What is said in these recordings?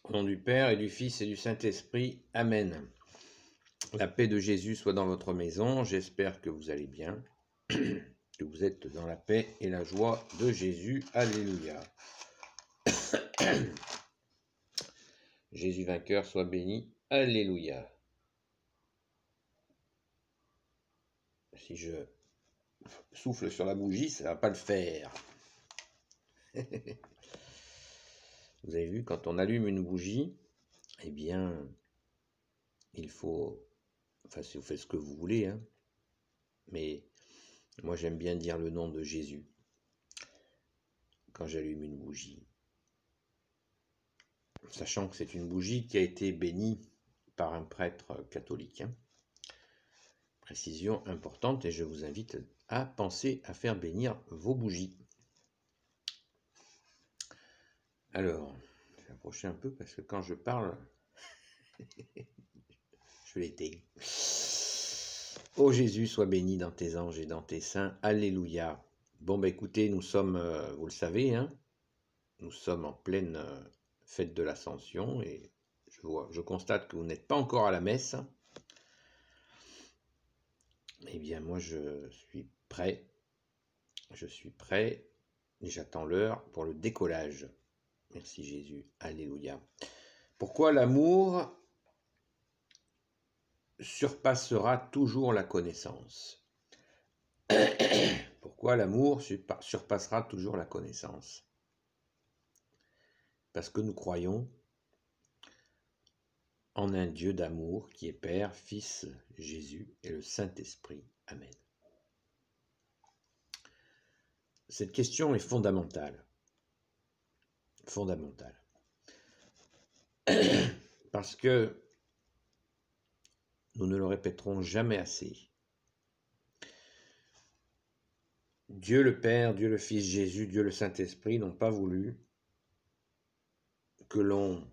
Au nom du Père et du Fils et du Saint-Esprit. Amen. La paix de Jésus soit dans votre maison. J'espère que vous allez bien, que vous êtes dans la paix et la joie de Jésus. Alléluia. Jésus vainqueur soit béni. Alléluia. Si je souffle sur la bougie, ça ne va pas le faire. Vous avez vu, quand on allume une bougie, eh bien, il faut... Enfin, si vous faites ce que vous voulez, hein, mais moi j'aime bien dire le nom de Jésus quand j'allume une bougie. Sachant que c'est une bougie qui a été bénie par un prêtre catholique. Hein. Précision importante, et je vous invite à penser à faire bénir vos bougies. Alors, je vais approcher un peu parce que quand je parle, je l'éteins. Ô Jésus, sois béni dans tes anges et dans tes saints. Alléluia. Bon, écoutez, nous sommes, vous le savez, hein, nous sommes en pleine fête de l'Ascension et je constate que vous n'êtes pas encore à la messe. Eh bien, moi, je suis prêt et j'attends l'heure pour le décollage. Merci Jésus, alléluia. Pourquoi l'amour surpassera toujours la connaissance? Pourquoi l'amour surpassera toujours la connaissance? Parce que nous croyons en un Dieu d'amour qui est Père, Fils, Jésus et le Saint-Esprit. Amen. Cette question est fondamentale. Fondamentale. Parce que nous ne le répéterons jamais assez. Dieu le Père, Dieu le Fils, Jésus, Dieu le Saint-Esprit n'ont pas voulu que l'on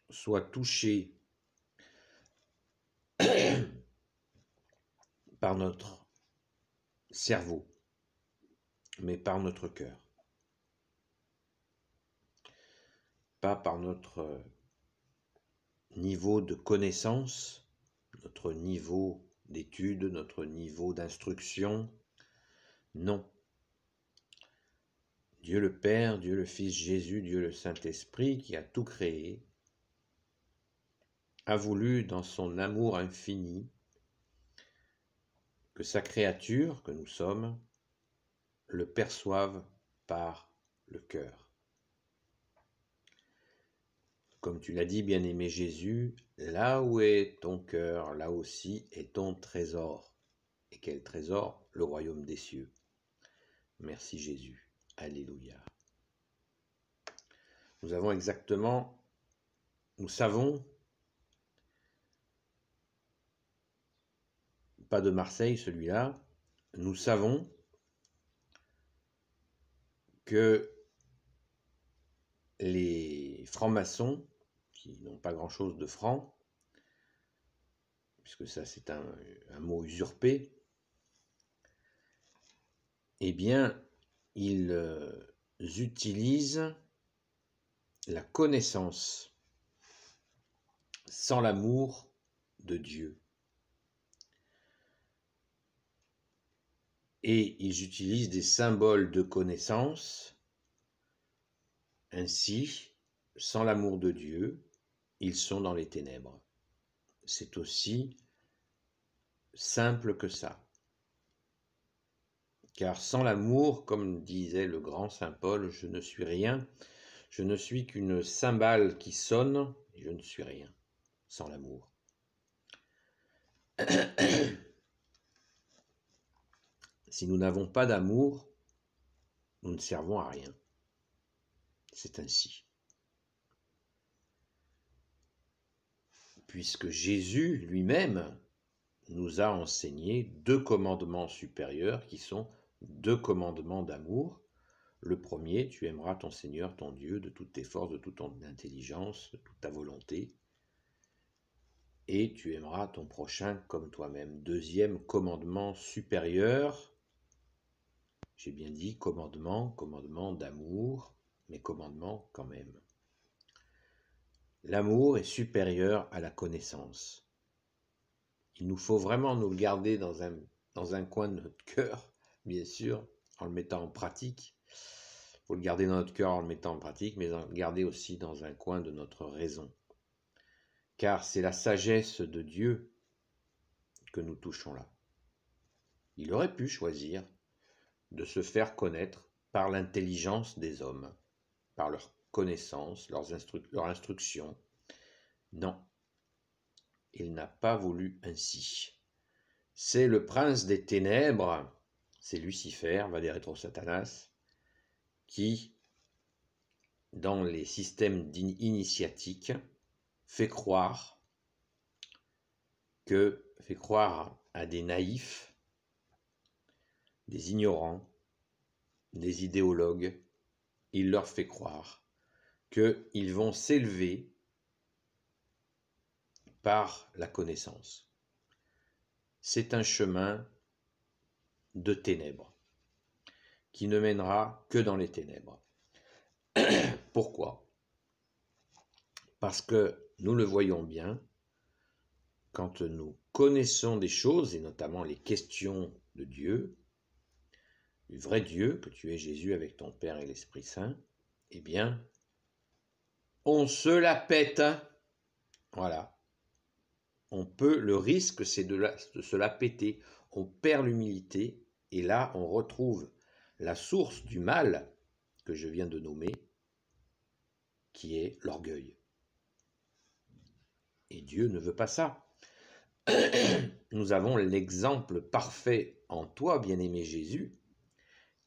soit touché par notre cerveau, mais par notre cœur. Pas par notre niveau de connaissance, notre niveau d'études, notre niveau d'instruction. Non. Dieu le Père, Dieu le Fils, Jésus, Dieu le Saint-Esprit, qui a tout créé, a voulu, dans son amour infini, que sa créature, que nous sommes, le perçoive par le cœur. Comme tu l'as dit, bien-aimé Jésus, là où est ton cœur, là aussi est ton trésor. Et quel trésor? Le royaume des cieux. Merci Jésus. Alléluia. Nous savons, pas de Marseille celui-là, nous savons que les francs-maçons, qui n'ont pas grand-chose de franc, puisque ça c'est un mot usurpé, eh bien, ils utilisent la connaissance sans l'amour de Dieu. Et ils utilisent des symboles de connaissance. Ainsi, sans l'amour de Dieu, ils sont dans les ténèbres. C'est aussi simple que ça. Car sans l'amour, comme disait le grand saint Paul, je ne suis rien, je ne suis qu'une cymbale qui sonne, et je ne suis rien sans l'amour. Si nous n'avons pas d'amour, nous ne servons à rien. C'est ainsi. Puisque Jésus lui-même nous a enseigné 2 commandements supérieurs qui sont 2 commandements d'amour. Le premier, tu aimeras ton Seigneur, ton Dieu, de toutes tes forces, de toute ton intelligence, de toute ta volonté. Et tu aimeras ton prochain comme toi-même. 2e commandement supérieur, j'ai bien dit commandement d'amour, mais commandement quand même. L'amour est supérieur à la connaissance. Il nous faut vraiment nous le garder dans un coin de notre cœur, bien sûr, en le mettant en pratique. Il faut le garder dans notre cœur en le mettant en pratique, mais en le garder aussi dans un coin de notre raison. Car c'est la sagesse de Dieu que nous touchons là. Il aurait pu choisir de se faire connaître par l'intelligence des hommes, par leur connaissance, leur instruction. Non, il n'a pas voulu ainsi. C'est le prince des ténèbres, c'est Lucifer, va dire Satanas, qui, dans les systèmes initiatiques, fait croire à des naïfs, des ignorants, des idéologues, il leur fait croire qu'ils vont s'élever par la connaissance. C'est un chemin de ténèbres qui ne mènera que dans les ténèbres. Pourquoi ? Parce que nous le voyons bien, quand nous connaissons des choses, et notamment les questions de Dieu, du vrai Dieu, que tu es Jésus avec ton Père et l'Esprit Saint, eh bien, on se la pète. Voilà. Le risque, c'est de se la péter. On perd l'humilité, et là, on retrouve la source du mal que je viens de nommer, qui est l'orgueil. Et Dieu ne veut pas ça. Nous avons l'exemple parfait en toi, bien-aimé Jésus,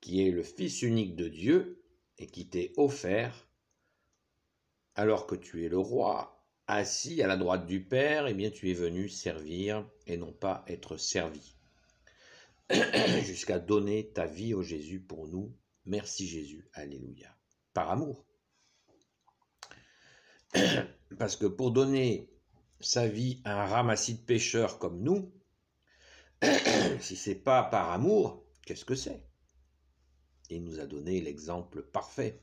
qui est le Fils unique de Dieu et qui t'est offert alors que tu es le roi, assis à la droite du Père, eh bien tu es venu servir et non pas être servi. Jusqu'à donner ta vie au Jésus pour nous. Merci Jésus, alléluia. Par amour. Parce que pour donner sa vie à un ramassis de pécheurs comme nous, si c'est pas par amour, qu'est-ce que c'est ? Il nous a donné l'exemple parfait.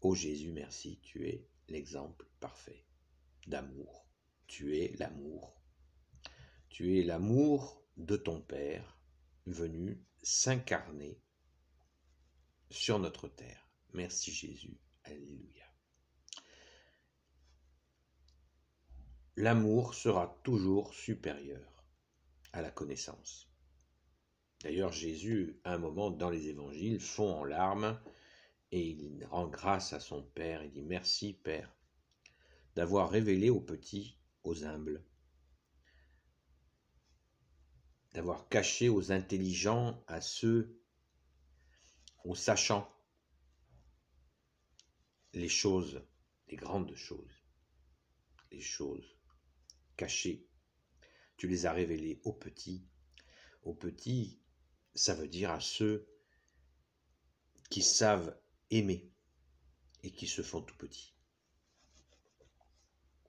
Ô Jésus, merci, tu es l'exemple parfait d'amour. Tu es l'amour. Tu es l'amour de ton Père venu s'incarner sur notre terre. Merci Jésus. Alléluia. L'amour sera toujours supérieur à la connaissance. D'ailleurs, Jésus, à un moment dans les évangiles, fond en larmes et il rend grâce à son Père. Il dit « Merci, Père, d'avoir révélé aux petits, aux humbles, d'avoir caché aux intelligents, à ceux, aux sachants, les choses, les grandes choses, les choses cachées. Tu les as révélées aux petits. Aux petits, ça veut dire à ceux qui savent aimer et qui se font tout petits.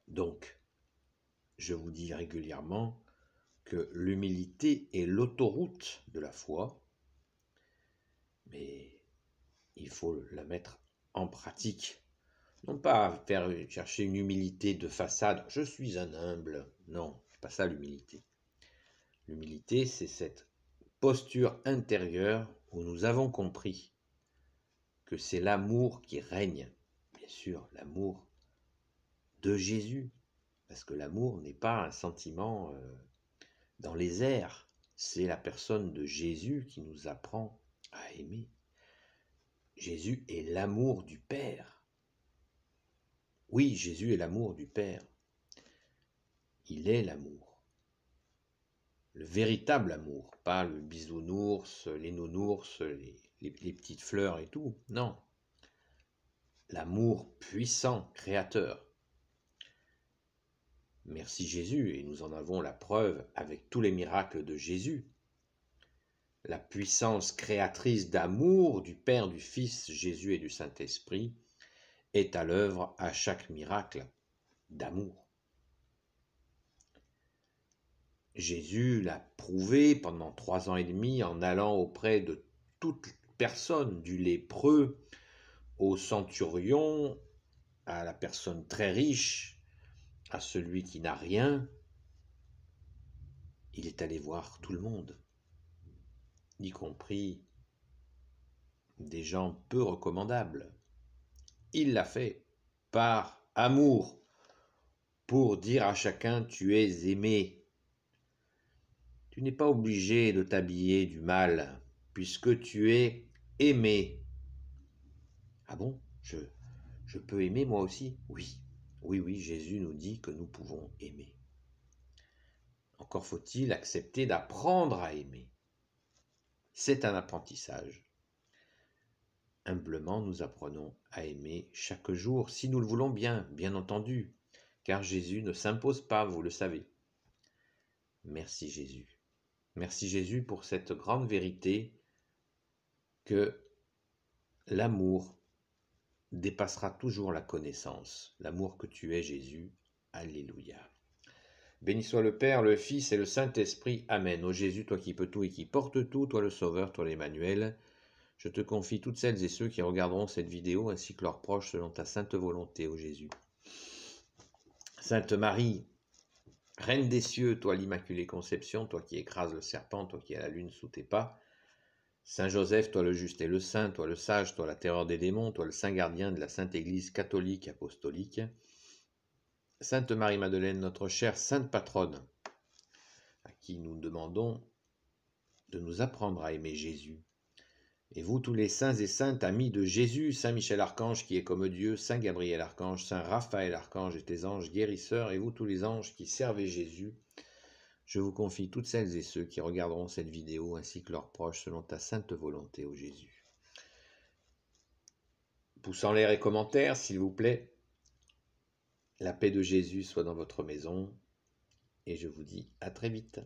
Donc, je vous dis régulièrement que l'humilité est l'autoroute de la foi, mais il faut la mettre en pratique. Non pas chercher une humilité de façade, je suis un humble. Non, c'est pas ça l'humilité. L'humilité, c'est cette posture intérieure où nous avons compris que c'est l'amour qui règne. Bien sûr, l'amour de Jésus, parce que l'amour n'est pas un sentiment dans les airs, c'est la personne de Jésus qui nous apprend à aimer. Jésus est l'amour du Père. Oui, Jésus est l'amour du Père. Il est l'amour. Le véritable amour, pas le bisounours, les nounours, les petites fleurs et tout, non. L'amour puissant, créateur. Merci Jésus, et nous en avons la preuve avec tous les miracles de Jésus. La puissance créatrice d'amour du Père, du Fils, Jésus et du Saint-Esprit est à l'œuvre à chaque miracle d'amour. Jésus l'a prouvé pendant 3 ans et demi en allant auprès de toute personne, du lépreux au centurion, à la personne très riche, à celui qui n'a rien, il est allé voir tout le monde, y compris des gens peu recommandables. Il l'a fait par amour, pour dire à chacun tu es aimé. Tu n'es pas obligé de t'habiller du mal, puisque tu es aimé. Ah bon, je peux aimer moi aussi? Oui, oui, Jésus nous dit que nous pouvons aimer. Encore faut-il accepter d'apprendre à aimer. C'est un apprentissage. Humblement, nous apprenons à aimer chaque jour, si nous le voulons bien, bien entendu, car Jésus ne s'impose pas, vous le savez. Merci Jésus. Merci Jésus pour cette grande vérité que l'amour dépassera toujours la connaissance. L'amour que tu es Jésus. Alléluia. Béni soit le Père, le Fils et le Saint-Esprit. Amen. Ô Jésus, toi qui peux tout et qui portes tout, toi le Sauveur, toi l'Emmanuel, je te confie toutes celles et ceux qui regarderont cette vidéo ainsi que leurs proches selon ta sainte volonté, ô Jésus. Sainte Marie, Reine des cieux, toi l'Immaculée Conception, toi qui écrases le serpent, toi qui as la lune sous tes pas. Saint Joseph, toi le juste et le saint, toi le sage, toi la terreur des démons, toi le saint gardien de la Sainte Église catholique apostolique. Sainte Marie-Madeleine, notre chère sainte patronne, à qui nous demandons de nous apprendre à aimer Jésus. Et vous tous les saints et saintes amis de Jésus, Saint Michel Archange qui est comme Dieu, Saint Gabriel Archange, Saint Raphaël Archange et tes anges guérisseurs, et vous tous les anges qui servez Jésus, je vous confie toutes celles et ceux qui regarderont cette vidéo ainsi que leurs proches selon ta sainte volonté, ô Jésus. Pouce en l'air et commentaires, s'il vous plaît. La paix de Jésus soit dans votre maison, et je vous dis à très vite.